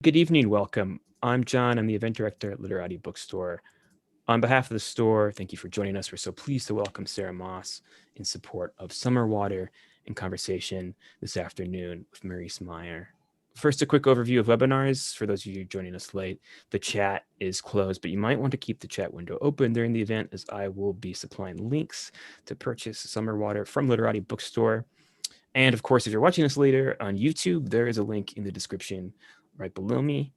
good evening. Welcome. I'm John. I'm the event director at Literati Bookstore. On behalf of the store, thank you for joining us. We're so pleased to welcome Sarah Moss in support of Summerwater in conversation this afternoon with Maryse Meijer. First, a quick overview of webinars. For those of you joining us late, the chat is closed, but you might want to keep the chat window open during the event as I will be supplying links to purchase Summerwater from Literati Bookstore. And of course, if you're watching this later on YouTube, there is a link in the description right below me.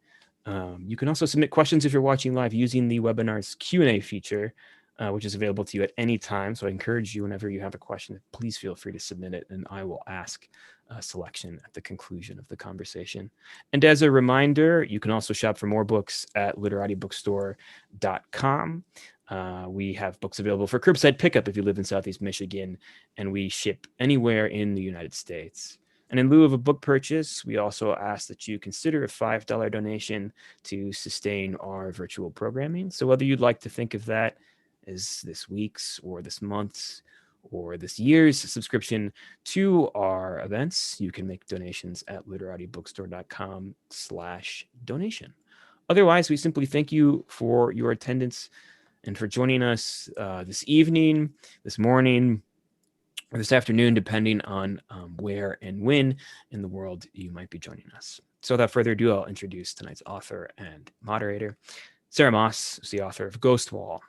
You can also submit questions if you're watching live using the webinar's Q&A feature, which is available to you at any time. So I encourage you, whenever you have a question, please feel free to submit it, and I will ask a selection at the conclusion of the conversation. And as a reminder, you can also shop for more books at literatibookstore.com. We have books available for curbside pickup if you live in Southeast Michigan, and we ship anywhere in the United States. And in lieu of a book purchase, we also ask that you consider a $5 donation to sustain our virtual programming. So whether you'd like to think of that as this week's or this month's or this year's subscription to our events, you can make donations at literatibookstore.com/donation. Otherwise, we simply thank you for your attendance and for joining us this evening, this morning, or this afternoon, depending on where and when in the world you might be joining us. So without further ado, I'll introduce tonight's author and moderator. Sarah Moss is the author of Ghost Wall,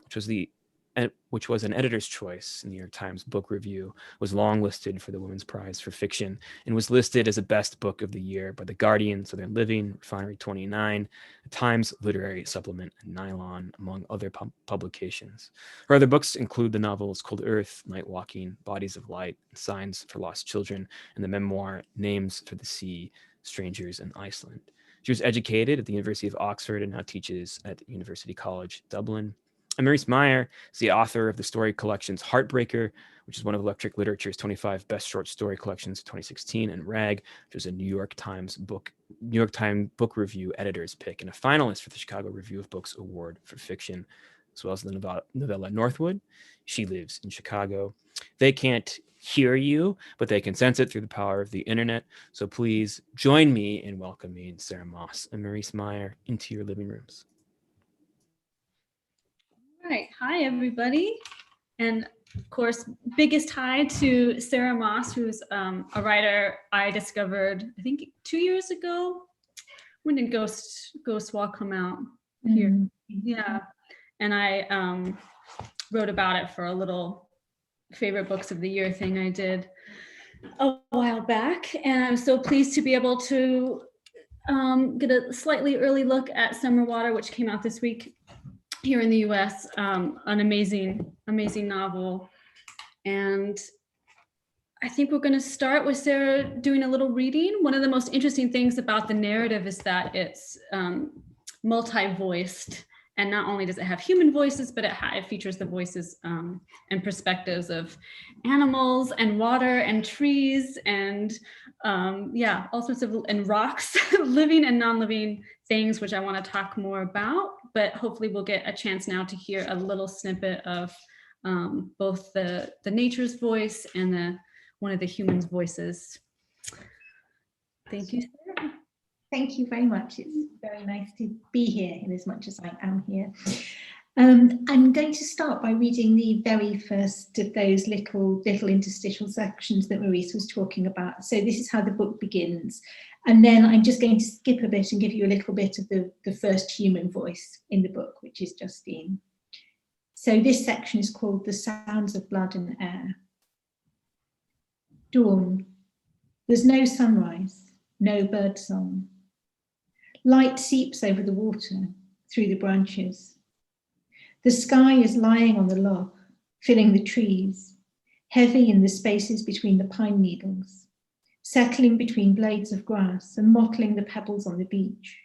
which was an editor's choice in the New York Times Book Review, was longlisted for the Women's Prize for Fiction, and was listed as a best book of the year by The Guardian, Southern Living, Refinery 29, the Times Literary Supplement, and Nylon, among other publications. Her other books include the novels Cold Earth, Night Walking, Bodies of Light, Signs for Lost Children, and the memoir Names for the Sea, Strangers in Iceland. She was educated at the University of Oxford and now teaches at University College Dublin. And Maryse Meijer is the author of the story collections Heartbreaker, which is one of Electric Literature's 25 best short story collections of 2016, and Rag, which was a New York Times Book Review editor's pick and a finalist for the Chicago Review of Books Award for Fiction, as well as the novella Northwood. She lives in Chicago. They can't hear you, but they can sense it through the power of the internet. So please join me in welcoming Sarah Moss and Maryse Meijer into your living rooms. All right. Hi, everybody. And of course, biggest hi to Sarah Moss, who's a writer I discovered, I think 2 years ago. When did Ghost Wall come out? Here. Yeah. And I wrote about it for a little favorite books of the year thing I did a while back. And I'm so pleased to be able to get a slightly early look at Summerwater, which came out this week here in the US, an amazing novel. And I think we're going to start with Sarah doing a little reading. One of the most interesting things about the narrative is that it's multi-voiced. And not only does it have human voices, but it features the voices and perspectives of animals and water and trees and all sorts of, and rocks, living and non-living things, which I want to talk more about. But hopefully we'll get a chance now to hear a little snippet of both the nature's voice and one of the human's voices. Thank you, Sarah. Thank you very much. It's very nice to be here in as much as I am here. I'm going to start by reading the very first of those little interstitial sections that Maryse was talking about. So this is how the book begins. And then I'm just going to skip a bit and give you a little bit of the first human voice in the book, which is Justine. So this section is called The Sounds of Blood and Air. Dawn. There's no sunrise, no bird song. Light seeps over the water, through the branches. The sky is lying on the loch, filling the trees, heavy in the spaces between the pine needles, settling between blades of grass and mottling the pebbles on the beach.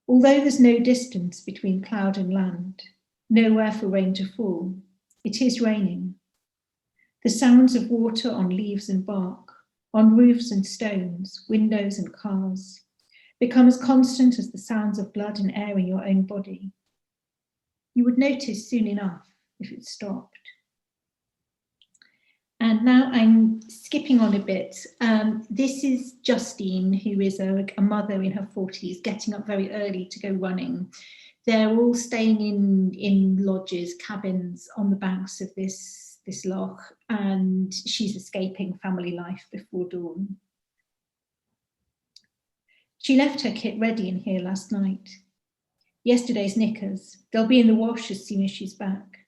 Although there's no distance between cloud and land, nowhere for rain to fall, it is raining. The sounds of water on leaves and bark, on roofs and stones, windows and cars, become as constant as the sounds of blood and air in your own body. You would notice soon enough if it stopped. And now I'm skipping on a bit. This is Justine, who is a mother in her 40s, getting up very early to go running. They're all staying in lodges, cabins on the banks of this loch, and she's escaping family life before dawn. She left her kit ready in here last night. Yesterday's knickers, they'll be in the wash as soon as she's back.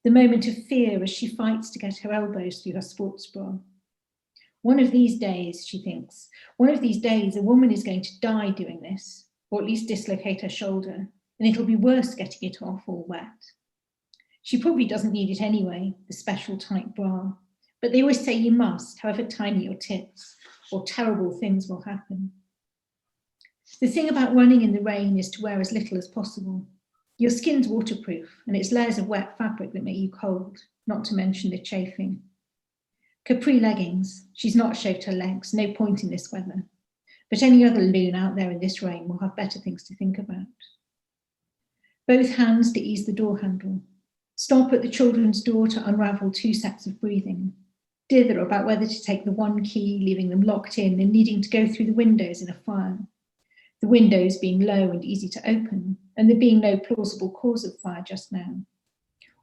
The moment of fear as she fights to get her elbows through her sports bra. One of these days, she thinks, one of these days a woman is going to die doing this, or at least dislocate her shoulder, and it'll be worse getting it off all wet. She probably doesn't need it anyway, the special tight bra, but they always say you must, however tiny your tits, or terrible things will happen. The thing about running in the rain is to wear as little as possible. Your skin's waterproof, and it's layers of wet fabric that make you cold, not to mention the chafing. Capri leggings. She's not shaved her legs, no point in this weather. But any other loon out there in this rain will have better things to think about. Both hands to ease the door handle. Stop at the children's door to unravel 2 sets of breathing. Dither about whether to take the one key, leaving them locked in and needing to go through the windows in a fire. The windows being low and easy to open, and there being no plausible cause of fire just now.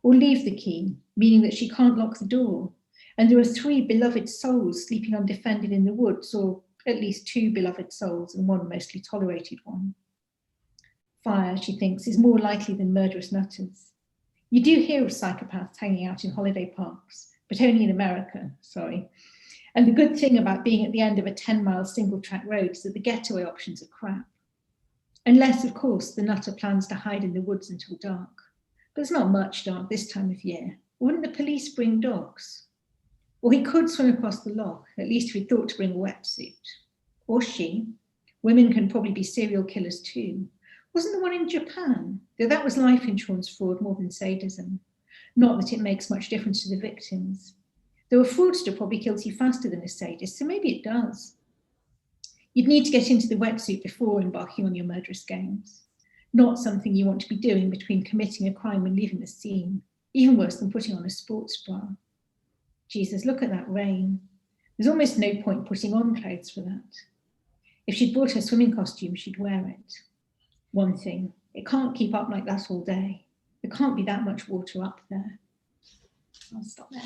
Or leave the key, meaning that she can't lock the door, and there are 3 beloved souls sleeping undefended in the woods, or at least 2 beloved souls and 1 mostly tolerated one. Fire, she thinks, is more likely than murderous nutters. You do hear of psychopaths hanging out in holiday parks, but only in America, sorry. And the good thing about being at the end of a 10-mile single-track road is that the getaway options are crap. Unless, of course, the nutter plans to hide in the woods until dark. But it's not much dark this time of year. Wouldn't the police bring dogs? Or he could swim across the loch, at least if he thought to bring a wetsuit. Or she. Women can probably be serial killers too. Wasn't the one in Japan? Though that was life insurance fraud more than sadism. Not that it makes much difference to the victims. Though a fraudster probably kills you faster than a sadist, so maybe it does. You'd need to get into the wetsuit before embarking on your murderous games. Not something you want to be doing between committing a crime and leaving the scene. Even worse than putting on a sports bra. Jesus, look at that rain. There's almost no point putting on clothes for that. If she'd brought her swimming costume, she'd wear it. One thing, it can't keep up like that all day. There can't be that much water up there. I'll stop there.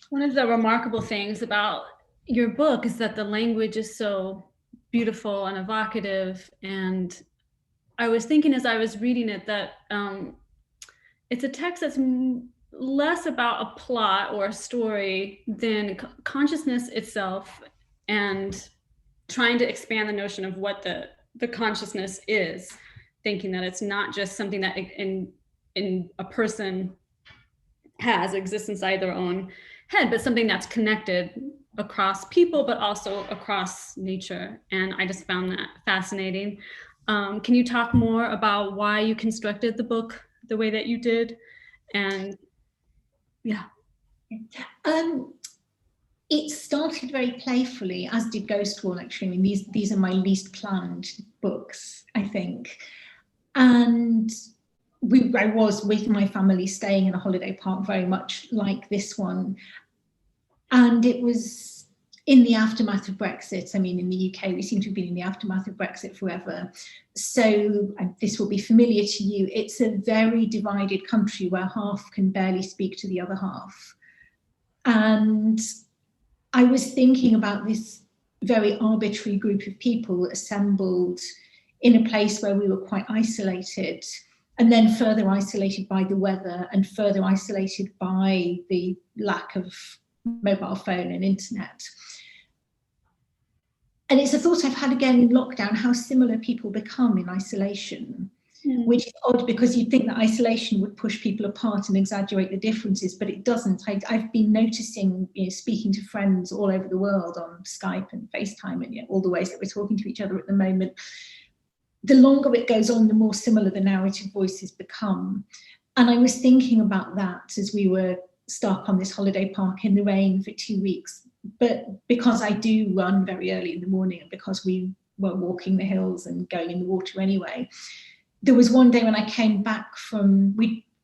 One of the remarkable things about your book is that the language is so beautiful and evocative. And I was thinking as I was reading it that it's a text that's less about a plot or a story than consciousness itself, and trying to expand the notion of what the consciousness is, thinking that it's not just something that in a person exists inside their own head, but something that's connected across people, but also across nature. And I just found that fascinating. Can you talk more about why you constructed the book the way that you did? And yeah. It started very playfully, as did Ghost Wall, actually. I mean, these are my least planned books, I think. And I was with my family staying in a holiday park very much like this one. And it was in the aftermath of Brexit. I mean, in the UK, we seem to have been in the aftermath of Brexit forever. So this will be familiar to you. It's a very divided country where half can barely speak to the other half. And I was thinking about this very arbitrary group of people assembled in a place where we were quite isolated, and then further isolated by the weather and further isolated by the lack of mobile phone and internet. And it's a thought I've had again in lockdown, how similar people become in isolation, which is odd because you'd think that isolation would push people apart and exaggerate the differences, but it doesn't. I've been noticing, speaking to friends all over the world on Skype and FaceTime and all the ways that we're talking to each other at the moment. The longer it goes on, the more similar the narrative voices become. And I was thinking about that as we were stuck on this holiday park in the rain for 2 weeks. But because I do run very early in the morning, and because we were walking the hills and going in the water anyway, there was one day when I came back from,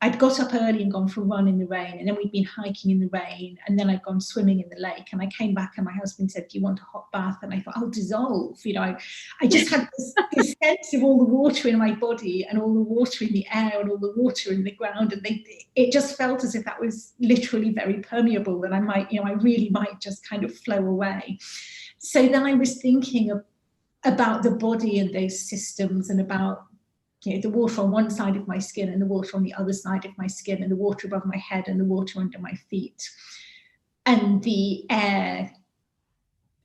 I'd got up early and gone for a run in the rain, and then we'd been hiking in the rain, and then I'd gone swimming in the lake, and I came back and my husband said, do you want a hot bath? And I thought, I'll dissolve. You know, I just had this sense of all the water in my body and all the water in the air and all the water in the ground, and it just felt as if that was literally very permeable, that I might, you know, I really might just kind of flow away. So then I was thinking about the body and those systems, and about, you know, the water on one side of my skin and the water on the other side of my skin, and the water above my head and the water under my feet, and the air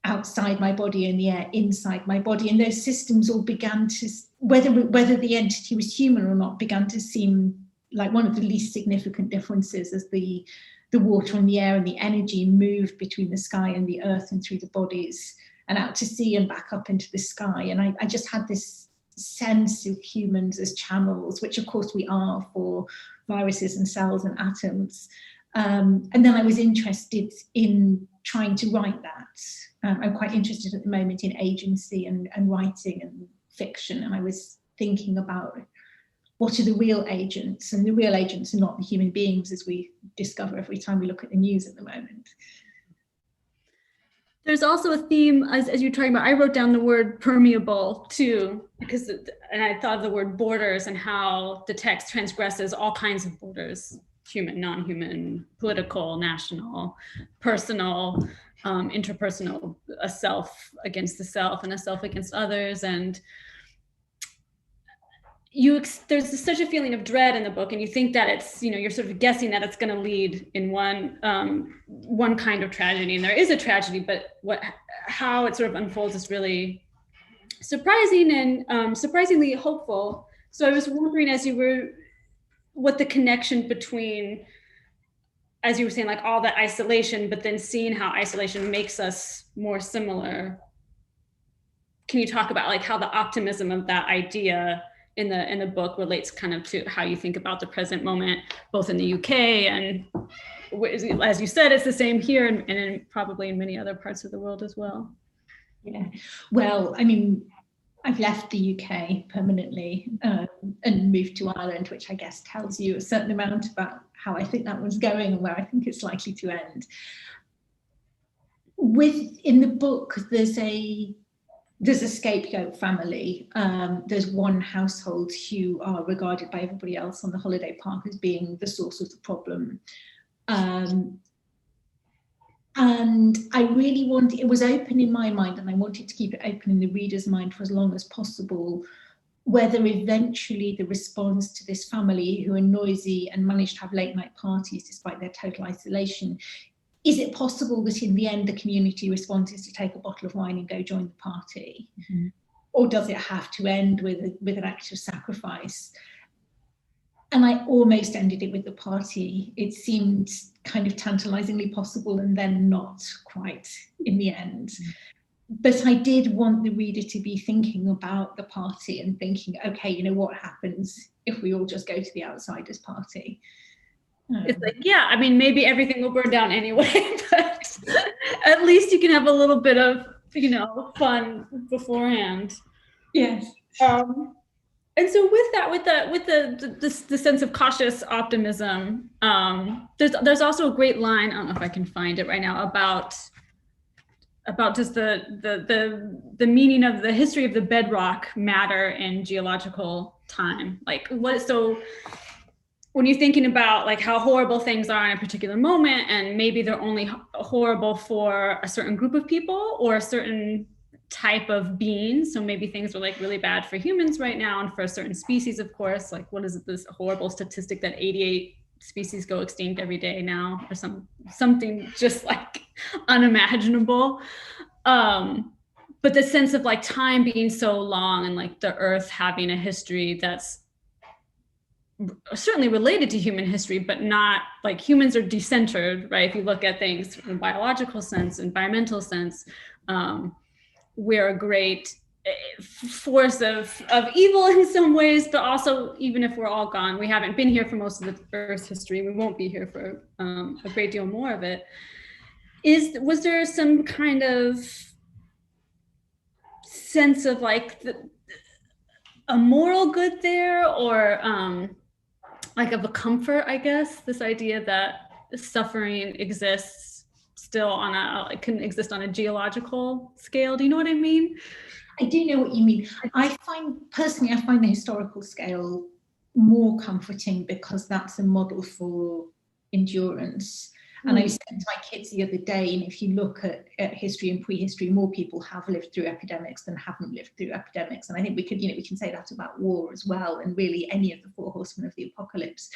outside my body and the air inside my body. And those systems all began to, whether the entity was human or not, began to seem like one of the least significant differences, as the water and the air and the energy moved between the sky and the earth and through the bodies and out to sea and back up into the sky. And I just had this sense of humans as channels, which of course we are for viruses and cells and atoms. And then I was interested in trying to write that. I'm quite interested at the moment in agency and writing and fiction. And I was thinking about what are the real agents, and the real agents are not the human beings, as we discover every time we look at the news at the moment. There's also a theme, as you're talking about, I wrote down the word permeable too, and I thought of the word borders and how the text transgresses all kinds of borders: human, non-human, political, national, personal, interpersonal, a self against the self and a self against others. And there's such a feeling of dread in the book, and you think that it's, you know, you're sort of guessing that it's going to lead in one kind of tragedy, and there is a tragedy, but how it sort of unfolds is really surprising and surprisingly hopeful. So I was wondering, what the connection between, as you were saying, like all that isolation, but then seeing how isolation makes us more similar. Can you talk about like how the optimism of that idea in the book relates kind of to how you think about the present moment, both in the UK and, as you said, it's the same here and probably in many other parts of the world as well? Yeah, well, I mean, I've left the UK permanently and moved to Ireland, which I guess tells you a certain amount about how I think that was going and where I think it's likely to end. In the book, there's a scapegoat family. There's one household who are regarded by everybody else on the holiday park as being the source of the problem. And I really it was open in my mind, and I wanted to keep it open in the reader's mind for as long as possible, whether eventually the response to this family, who are noisy and manage to have late night parties despite their total isolation, is it possible that in the end the community response is to take a bottle of wine and go join the party? Mm-hmm. Or does it have to end with an act of sacrifice? And I almost ended it with the party. It seemed kind of tantalizingly possible, and then not quite in the end. Mm-hmm. But I did want the reader to be thinking about the party and thinking, okay, you know, what happens if we all just go to the outsiders' party? It's like, yeah, I mean, maybe everything will burn down anyway, but at least you can have a little bit of, you know, fun beforehand. Yes. And so with that, with the sense of cautious optimism, there's also a great line, I don't know if I can find it right now, about just the meaning of the history of the bedrock matter in geological time. Like when you're thinking about like how horrible things are in a particular moment, and maybe they're only horrible for a certain group of people or a certain type of beings. So maybe things are like really bad for humans right now, and for a certain species, of course, like what is it, this horrible statistic that 88 species go extinct every day now, or something just like unimaginable. But the sense of like time being so long, and like the earth having a history that's certainly related to human history, but not like humans are decentered, right? If you look at things in a biological sense, environmental sense, we're a great force of evil in some ways, but also even if we're all gone, we haven't been here for most of the Earth's history. We won't be here for a great deal more of it. Was there some kind of sense of like a moral good there, or like of a comfort, I guess, this idea that suffering exists still on it can exist on a geological scale. Do you know what I mean? I do know what you mean. I find the historical scale more comforting because that's a model for endurance. And I said to my kids the other day, and if you look at history and prehistory, more people have lived through epidemics than haven't lived through epidemics. And I think we can say that about war as well, and really any of the four horsemen of the apocalypse.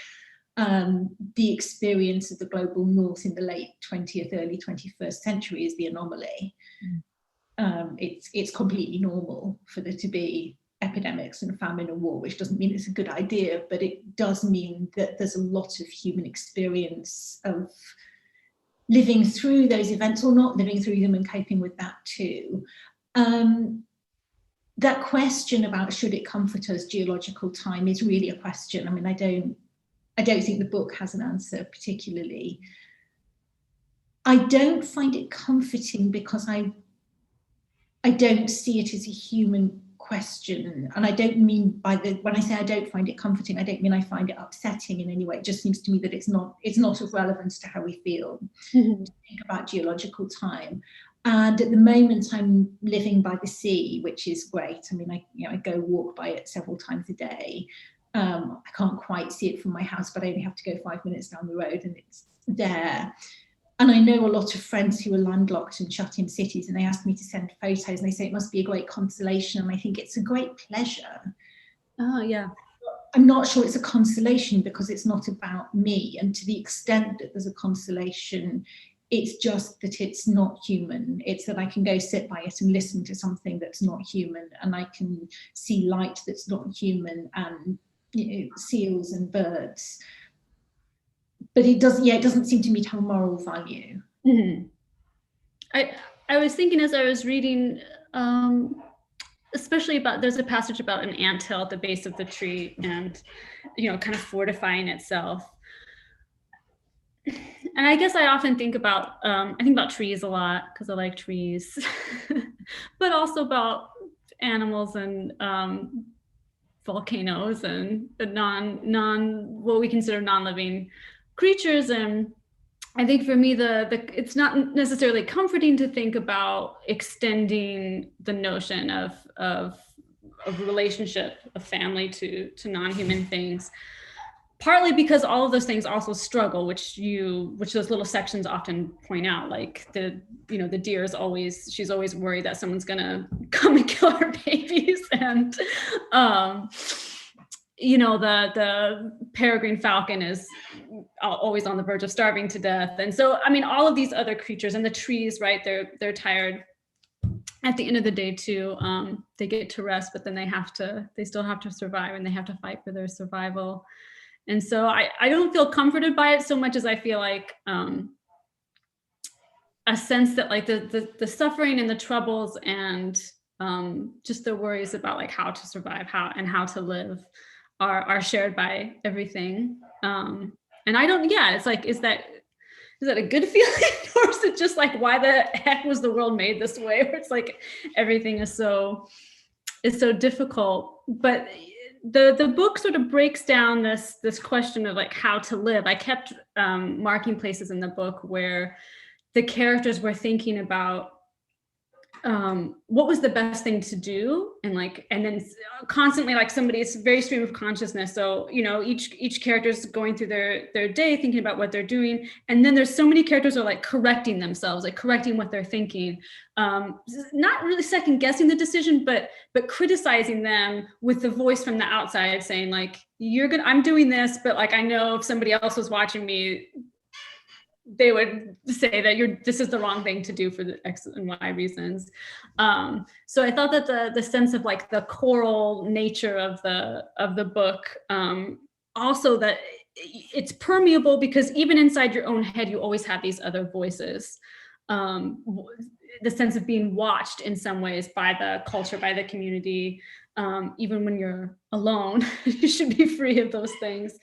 The experience of the global north in the late 20th, early 21st century is the anomaly. It's completely normal for there to be epidemics and famine and war, which doesn't mean it's a good idea, but it does mean that there's a lot of human experience of living through those events or not living through them and coping with that too. That question about should it comfort us, geological time, is really a question. I mean, I don't think the book has an answer particularly. I don't find it comforting because I don't see it as a human question. And I don't mean when I say I don't find it comforting, I don't mean I find it upsetting in any way. It just seems to me that it's not of relevance to how we feel to think about geological time. And at the moment I'm living by the sea, which is great. I mean, I go walk by it several times a day. I can't quite see it from my house, but I only have to go 5 minutes down the road and it's there. And I know a lot of friends who are landlocked and shut in cities, and they ask me to send photos and they say it must be a great consolation. And I think it's a great pleasure. Oh, yeah. I'm not sure it's a consolation because it's not about me. And to the extent that there's a consolation, it's just that it's not human. It's that I can go sit by it and listen to something that's not human, and I can see light that's not human, and seals and birds. But it doesn't seem to me to have a moral value. I was thinking as I was reading, especially there's a passage about an anthill at the base of the tree and, kind of fortifying itself. And I guess I often think about, trees a lot because I like trees, but also about animals and volcanoes and what we consider non-living creatures. And I think for me, it's not necessarily comforting to think about extending the notion of relationship, of family to non-human things. Partly because all of those things also struggle, which those little sections often point out. Like the deer she's always worried that someone's gonna come and kill her babies, and the peregrine falcon is always on the verge of starving to death. And so, I mean, all of these other creatures, and the trees, right? They're tired at the end of the day too. They get to rest, but then they still have to survive, and they have to fight for their survival. And so I don't feel comforted by it so much as I feel like a sense that like the suffering and the troubles and just the worries about like how to survive, how to live are shared by everything. And it's like, is that a good feeling, or is it just like, why the heck was the world made this way, where it's like everything is so difficult? But the book sort of breaks down this question of like how to live. I kept marking places in the book where the characters were thinking about what was the best thing to do, and then constantly, like, somebody's very stream of consciousness. So each character is going through their day thinking about what they're doing, and then there's so many characters are like correcting themselves, like correcting what they're thinking, not really second guessing the decision, but criticizing them with the voice from the outside saying like, I'm doing this, but like, I know if somebody else was watching me, they would say that this is the wrong thing to do for the X and Y reasons. So I thought that the sense of like the choral nature of the book, also that it's permeable, because even inside your own head, you always have these other voices. The sense of being watched in some ways by the culture, by the community, even when you're alone, you should be free of those things.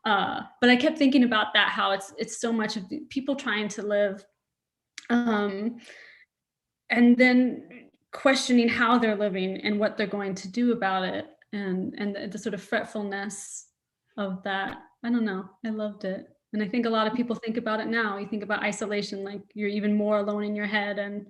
But I kept thinking about that, how it's so much of people trying to live, and then questioning how they're living and what they're going to do about it, and the sort of fretfulness of that. I don't know. I loved it. And I think a lot of people think about it now. You think about isolation, like you're even more alone in your head. And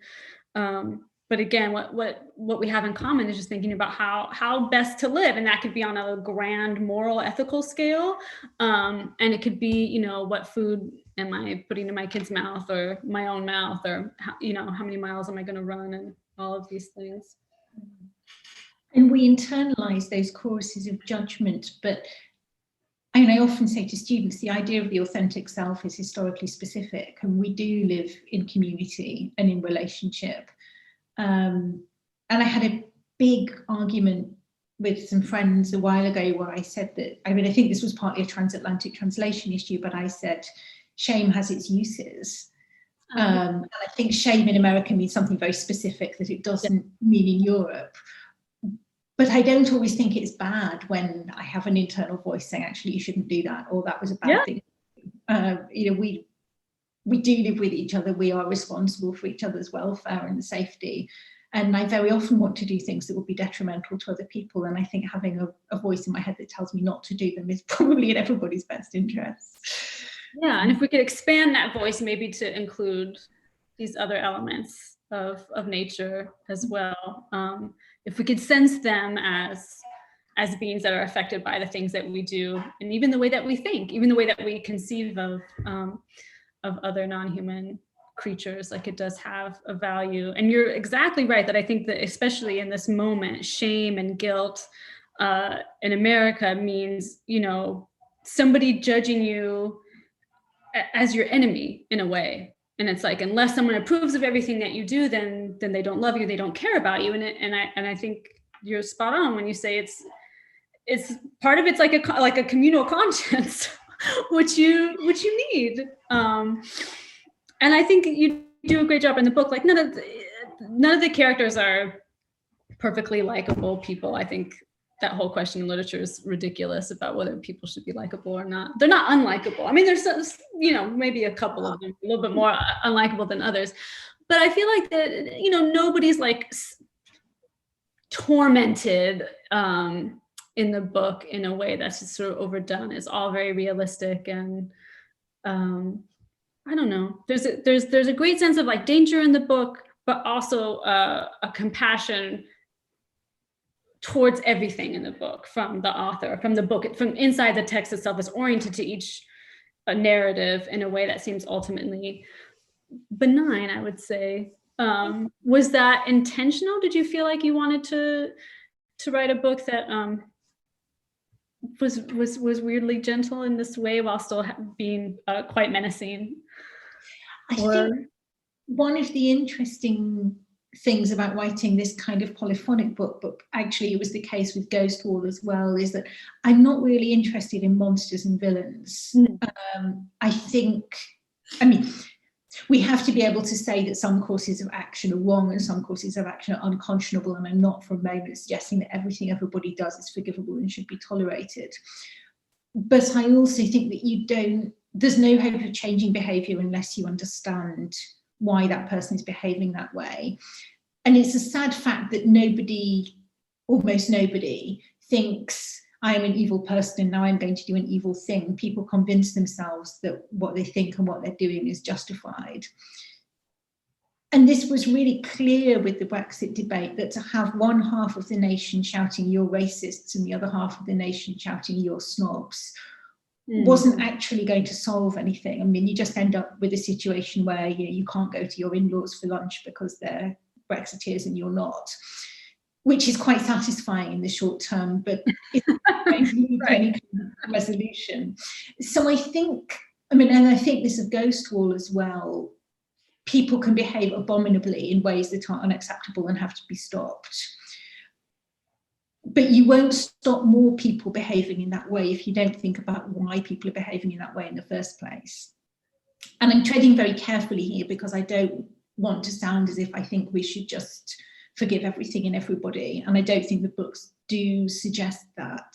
but again, what we have in common is just thinking about how best to live. And that could be on a grand moral ethical scale. And it could be, you know, what food am I putting in my kid's mouth or my own mouth, or how, you know, how many miles am I going to run, and all of these things. And we internalize those choruses of judgment, but I often say to students, the idea of the authentic self is historically specific, and we do live in community and in relationship. And I had a big argument with some friends a while ago where I said that, I mean, I think this was partly a transatlantic translation issue, but I said shame has its uses. And I think shame in America means something very specific that it doesn't mean in Europe. But I don't always think it's bad when I have an internal voice saying, actually, you shouldn't do that, or that was a bad thing. You know, we do live with each other. We are responsible for each other's welfare and safety. And I very often want to do things that would be detrimental to other people. And I think having a voice in my head that tells me not to do them is probably in everybody's best interest. Yeah, and if we could expand that voice maybe to include these other elements of nature as well. If we could sense them as beings that are affected by the things that we do, and even the way that we think, even the way that we conceive of other non-human creatures, like it does have a value. And you're exactly right that I think that especially in this moment, shame and guilt in America means, you know, somebody judging you as your enemy in a way. And it's like, unless someone approves of everything that you do, then they don't love you, they don't care about you. And I think you're spot on when you say it's part of it's like a communal conscience, which you need. And I think you do a great job in the book. Like none of the characters are perfectly likable people. I think that whole question in literature is ridiculous about whether people should be likable or not. They're not unlikable. I mean, there's, you know, maybe a couple of them a little bit more unlikable than others, but I feel like that, you know, nobody's like tormented in the book in a way that's just sort of overdone. It's all very realistic, and I don't know. There's a great sense of like danger in the book, but also a compassion towards everything in the book, from the author, from the book, from inside the text itself, is oriented to each narrative in a way that seems ultimately benign, I would say. Was that intentional? Did you feel like you wanted to write a book that was weirdly gentle in this way while still being quite menacing? I think one of the interesting things about writing this kind of polyphonic book, but actually it was the case with Ghost Wall as well, is that I'm not really interested in monsters and villains. I think, I mean, we have to be able to say that some courses of action are wrong and some courses of action are unconscionable, and I'm not for a moment suggesting that everything everybody does is forgivable and should be tolerated. But I also think that there's no hope of changing behaviour unless you understand why that person is behaving that way. And it's a sad fact that almost nobody thinks I am an evil person and now I'm going to do an evil thing. People convince themselves that what they think and what they're doing is justified. And this was really clear with the Brexit debate, that to have one half of the nation shouting you're racists and the other half of the nation shouting you're snobs wasn't actually going to solve anything. I mean, you just end up with a situation where you can't go to your in-laws for lunch because they're Brexiteers and you're not, which is quite satisfying in the short term, but it's not going to lead to any kind of resolution. So I think this of Ghost Wall as well, people can behave abominably in ways that are unacceptable and have to be stopped. But you won't stop more people behaving in that way if you don't think about why people are behaving in that way in the first place. And I'm treading very carefully here because I don't want to sound as if I think we should just forgive everything and everybody. And I don't think the books do suggest that.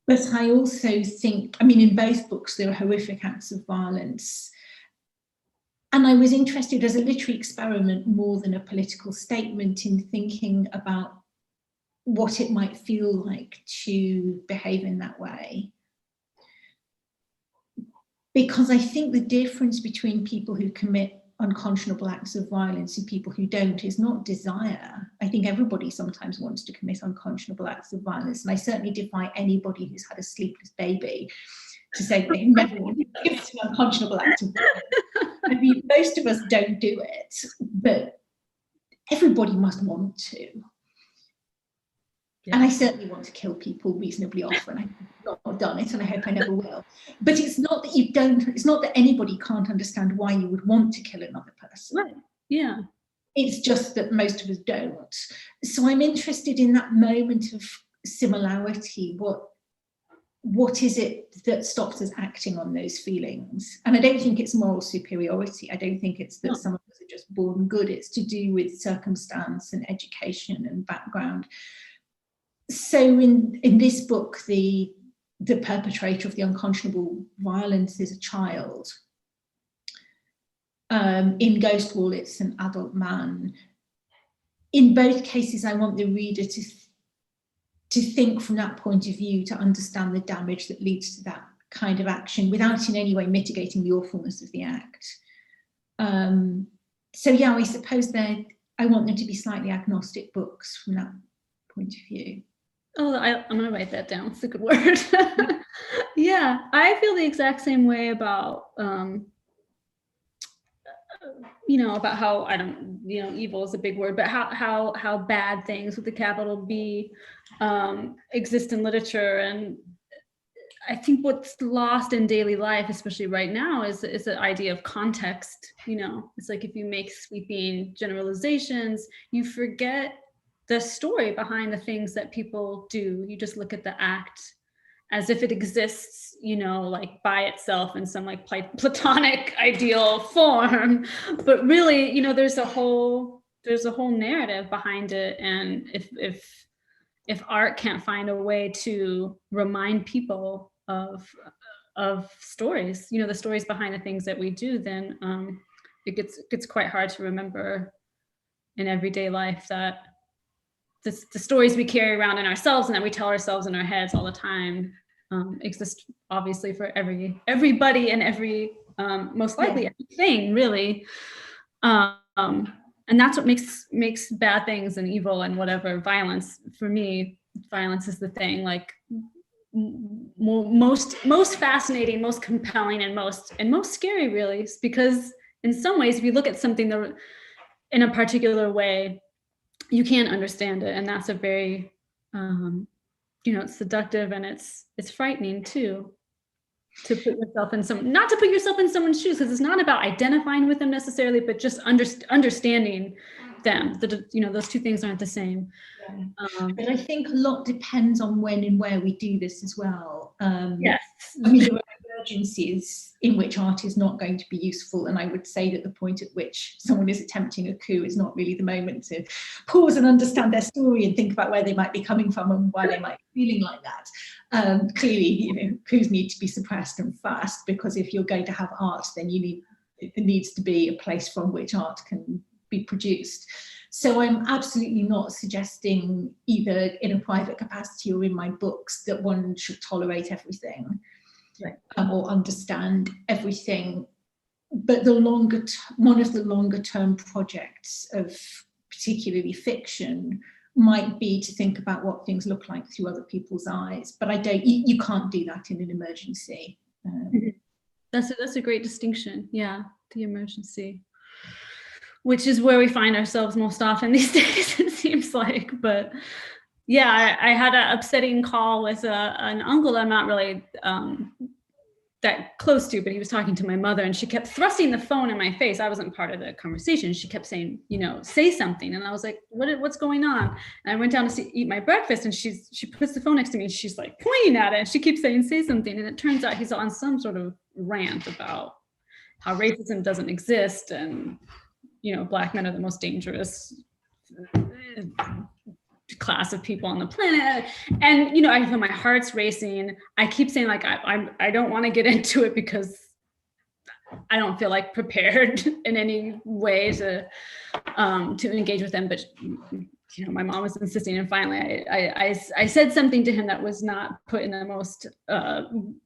But I also think, in both books, there are horrific acts of violence. And I was interested as a literary experiment more than a political statement in thinking about what it might feel like to behave in that way. Because I think the difference between people who commit unconscionable acts of violence and people who don't is not desire. I think everybody sometimes wants to commit unconscionable acts of violence. And I certainly defy anybody who's had a sleepless baby to say that they never want to commit an unconscionable act of violence. I mean, most of us don't do it, but everybody must want to. Yeah. And I certainly want to kill people reasonably often. I've not done it, and I hope I never will. But it's not that you don't, it's not that anybody can't understand why you would want to kill another person. Right. Yeah. It's just that most of us don't. So I'm interested in that moment of similarity. What is it that stops us acting on those feelings? And I don't think it's moral superiority. I don't think it's that some of us are just born good. It's to do with circumstance and education and background. So in this book, the perpetrator of the unconscionable violence is a child. In Ghost Wall, it's an adult man. In both cases, I want the reader to think from that point of view, to understand the damage that leads to that kind of action without in any way mitigating the awfulness of the act. So yeah, I suppose I want them to be slightly agnostic books from that point of view. Oh, I'm going to write that down. It's a good word. Yeah, I feel the exact same way about, about how, evil is a big word, but how bad things with the capital B exist in literature. And I think what's lost in daily life, especially right now, is the idea of context. It's like if you make sweeping generalizations, you forget the story behind the things that people do. You just look at the act as if it exists, like by itself in some like platonic ideal form. But really, there's a whole narrative behind it. And if art can't find a way to remind people of stories, the stories behind the things that we do, then it gets quite hard to remember in everyday life that the stories we carry around in ourselves and that we tell ourselves in our heads all the time exist obviously for everybody and every most likely everything, really. And that's what makes bad things and evil and whatever violence. For me, violence is the thing, like most fascinating, most compelling, and most scary, really, because in some ways, if you look at something in a particular way, you can't understand it, and that's a very it's seductive, and it's frightening too, to put yourself in not to put yourself in someone's shoes, because it's not about identifying with them necessarily, but just understanding them. Those two things aren't the same. But I think a lot depends on when and where we do this as well. Yes. I mean, there are emergencies in which art is not going to be useful, and I would say that the point at which someone is attempting a coup is not really the moment to pause and understand their story and think about where they might be coming from and why they might be feeling like that. Clearly, coups need to be suppressed and fast, because if you're going to have art, then there needs to be a place from which art can be produced. So I'm absolutely not suggesting, either in a private capacity or in my books, that one should tolerate everything, right, or understand everything. But one of the longer term projects of particularly fiction might be to think about what things look like through other people's eyes. But you can't do that in an emergency. That's a great distinction. Yeah, the emergency, which is where we find ourselves most often these days, it seems like. But yeah, I had an upsetting call with an uncle that I'm not really that close to, but he was talking to my mother, and she kept thrusting the phone in my face. I wasn't part of the conversation. She kept saying, say something. And I was like, what's going on? And I went down to eat my breakfast, and she puts the phone next to me, and she's like pointing at it, and she keeps saying, say something. And it turns out he's on some sort of rant about how racism doesn't exist, and Black men are the most dangerous class of people on the planet. And I feel my heart's racing. I keep saying, like, I don't want to get into it because I don't feel like prepared in any way to engage with them. But my mom was insisting, and finally I said something to him that was not put in the most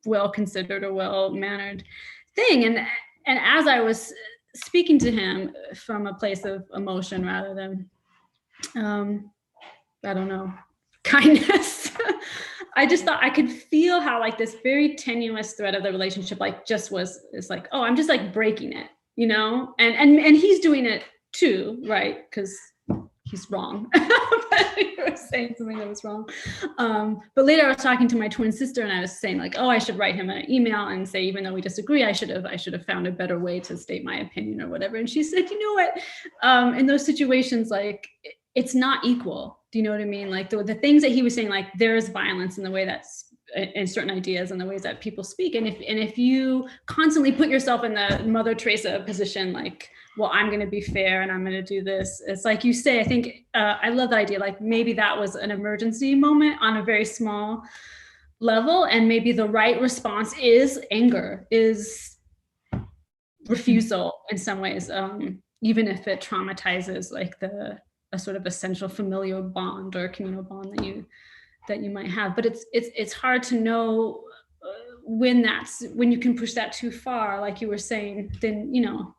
well-considered or well-mannered thing. And as I was speaking to him from a place of emotion rather than, I don't know, kindness, I just thought I could feel how like this very tenuous thread of the relationship like just it's like, oh, I'm just like breaking it, and he's doing it too, right? Because he's wrong. But he was saying something that was wrong. But later I was talking to my twin sister and I was saying like, oh, I should write him an email and say, even though we disagree, I should have found a better way to state my opinion or whatever. And she said, you know what? In those situations, like it's not equal. Do you know what I mean? Like the things that he was saying, like there is violence in the way that's in certain ideas and the ways that people speak. And if you constantly put yourself in the Mother Teresa position, like, well, I'm going to be fair and I'm going to do this. It's like you say, I think I love the idea. Like maybe that was an emergency moment on a very small level. And maybe the right response is anger, is refusal in some ways, even if it traumatizes like a sort of essential familial bond or communal bond that you might have. But it's hard to know when you can push that too far, like you were saying, then,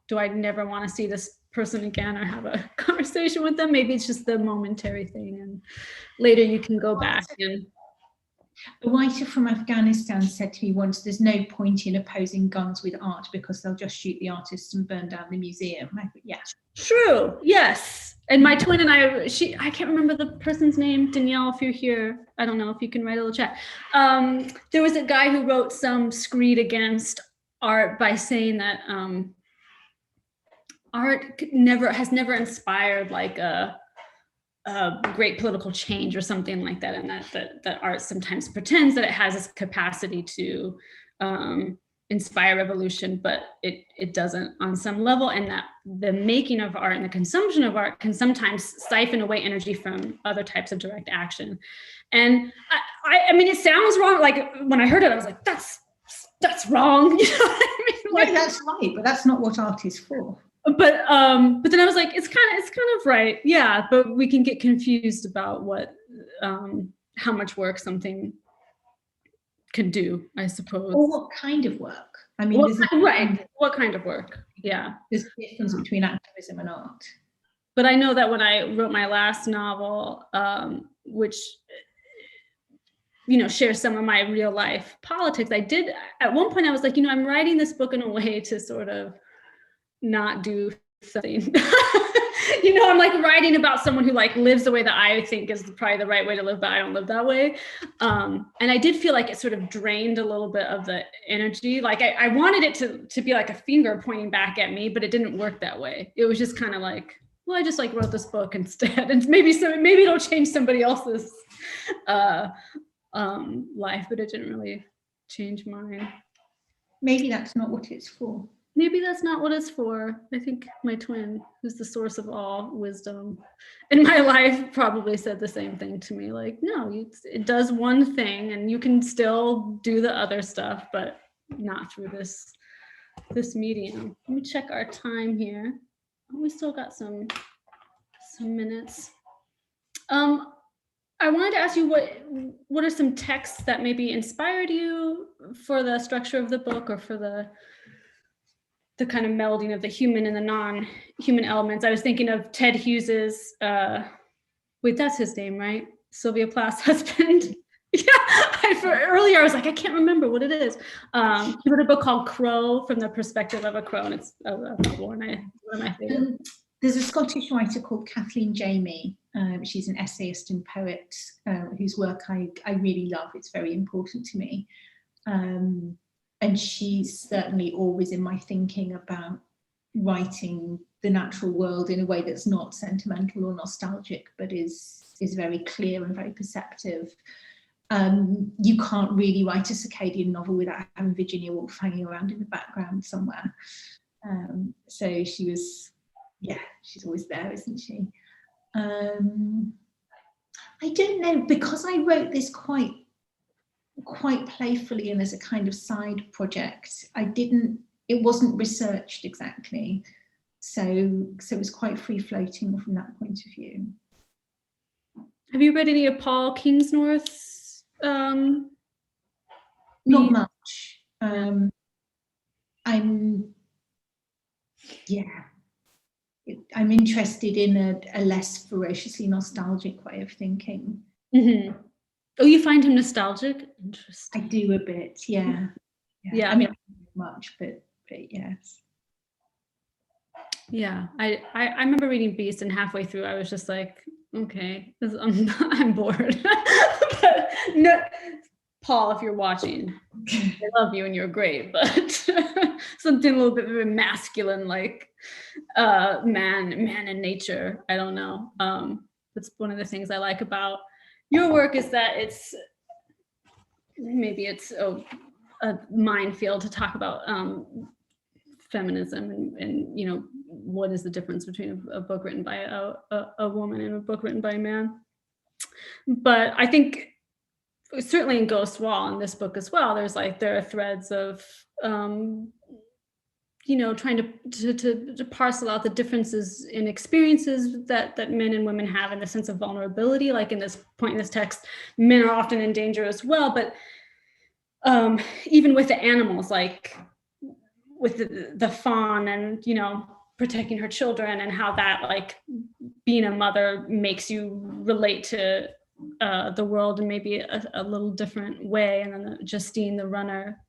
do I never want to see this person again or have a conversation with them? Maybe it's just the momentary thing. And later you can go back. And a writer from Afghanistan said to me once, there's no point in opposing guns with art because they'll just shoot the artists and burn down the museum. I thought, yeah. True. Yes. And my twin and I can't remember the person's name. Danielle, if you're here, I don't know if you can write a little chat. There was a guy who wrote some screed against art by saying that art has never inspired like a great political change or something like that. And that art sometimes pretends that it has this capacity to inspire revolution, but it doesn't on some level, and that the making of art and the consumption of art can sometimes siphon away energy from other types of direct action. And I mean, it sounds wrong. Like when I heard it, I was like, that's wrong. You know what I mean? Like, no, that's right, but that's not what art is for. But then I was like, it's kind of right, yeah. But we can get confused about what how much work something can do, I suppose. Or what kind of work? I mean, what kind of work? Yeah. There's a difference between activism and art. But I know that when I wrote my last novel, which shares some of my real life politics, I did at one point I was like, I'm writing this book in a way to sort of not do something. I'm like writing about someone who like lives the way that I think is probably the right way to live, but I don't live that way. And I did feel like it sort of drained a little bit of the energy. Like I wanted it to be like a finger pointing back at me, but it didn't work that way. It was just kind of like, well, I just like wrote this book instead, and maybe it'll change somebody else's life, but it didn't really change mine. Maybe that's not what it's for. Maybe that's not what it's for. I think my twin, who's the source of all wisdom in my life, probably said the same thing to me. Like, no, it does one thing and you can still do the other stuff, but not through this medium. Let me check our time here. We still got some minutes. I wanted to ask you what are some texts that maybe inspired you for the structure of the book, or for the kind of melding of the human and the non-human elements. I was thinking of Ted Hughes's, wait, that's his name, right? Sylvia Plath's husband. Yeah, earlier I was like, I can't remember what it is. He wrote a book called Crow, From the Perspective of a Crow, and it's one of my favorites. There's a Scottish writer called Kathleen Jamie. She's an essayist and poet whose work I really love. It's very important to me. And she's certainly always in my thinking about writing the natural world in a way that's not sentimental or nostalgic, but is very clear and very perceptive. You can't really write a circadian novel without having Virginia Woolf hanging around in the background somewhere. So she's always there, isn't she? I don't know, because I wrote this quite playfully and as a kind of side project. It wasn't researched exactly. So it was quite free floating from that point of view. Have you read any of Paul Kingsnorth's? Not much. I'm interested in a less ferociously nostalgic way of thinking. Mm-hmm. Oh, you find him nostalgic? Interesting. I do a bit, yeah. Yeah. I mean, not much, but yes. Yeah, I remember reading Beast, and halfway through I was just like, okay, I'm bored. But no, Paul, if you're watching, I love you and you're great, but something a little bit very masculine, like man in nature. I don't know. That's one of the things I like about your work, is that it's a minefield to talk about feminism and you know, what is the difference between a book written by a woman and a book written by a man. But I think certainly in Ghost Wall, in this book as well, there are threads of you know, trying to parcel out the differences in experiences that men and women have, in the sense of vulnerability. Like in this point in this text, men are often in danger as well, but even with the animals, like with the fawn, and you know, protecting her children, and how that, like, being a mother makes you relate to the world in maybe a little different way. And then Justine, the runner,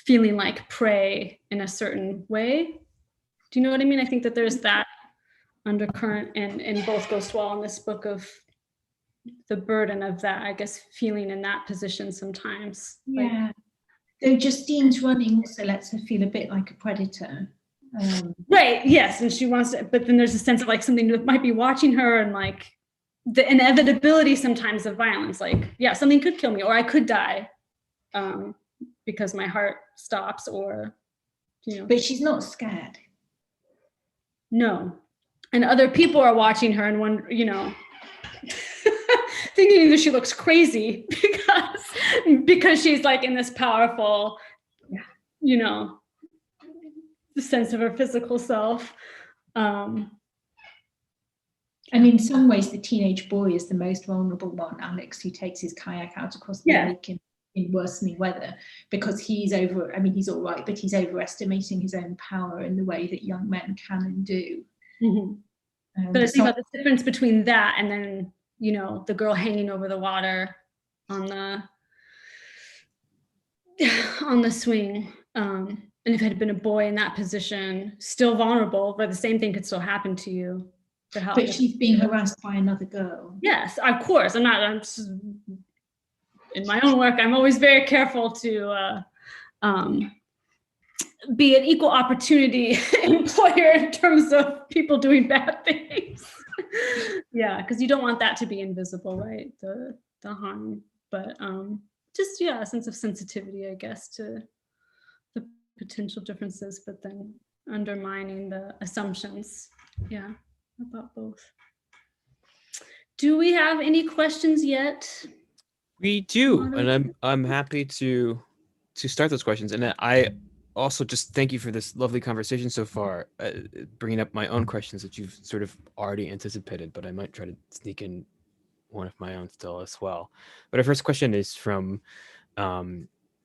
feeling like prey in a certain way. Do you know what I mean? I think that there's that undercurrent in both Ghost Wall and this book, of the burden of that, I guess, feeling in that position sometimes. Yeah. Though Justine's running also lets her feel a bit like a predator. Right, yes, and she wants to, but then there's a sense of like something that might be watching her, and like the inevitability sometimes of violence, like, yeah, something could kill me, or I could die because my heart stops, or, you know. But she's not scared. No. And other people are watching her and one, you know, thinking that she looks crazy because she's like in this powerful, you know, sense of her physical self. And in some ways, the teenage boy is the most vulnerable one, Alex, who takes his kayak out across the lake in worsening weather, because he's all right, but he's overestimating his own power in the way that young men can and do. Mm-hmm. But I think about the difference between that and then, you know, the girl hanging over the water on the swing. And if it had been a boy in that position, still vulnerable, but the same thing could still happen to you. But she's being harassed by another girl. Yes, of course. I'm just, in my own work, I'm always very careful to be an equal opportunity employer in terms of people doing bad things. Yeah, because you don't want that to be invisible, right? The harm. But just, yeah, a sense of sensitivity, I guess, to the potential differences, but then undermining the assumptions. Yeah, about both. Do we have any questions yet? We do, and I'm happy to start those questions. And I also just thank you for this lovely conversation so far, bringing up my own questions that you've sort of already anticipated, but I might try to sneak in one of my own still as well. But our first question is from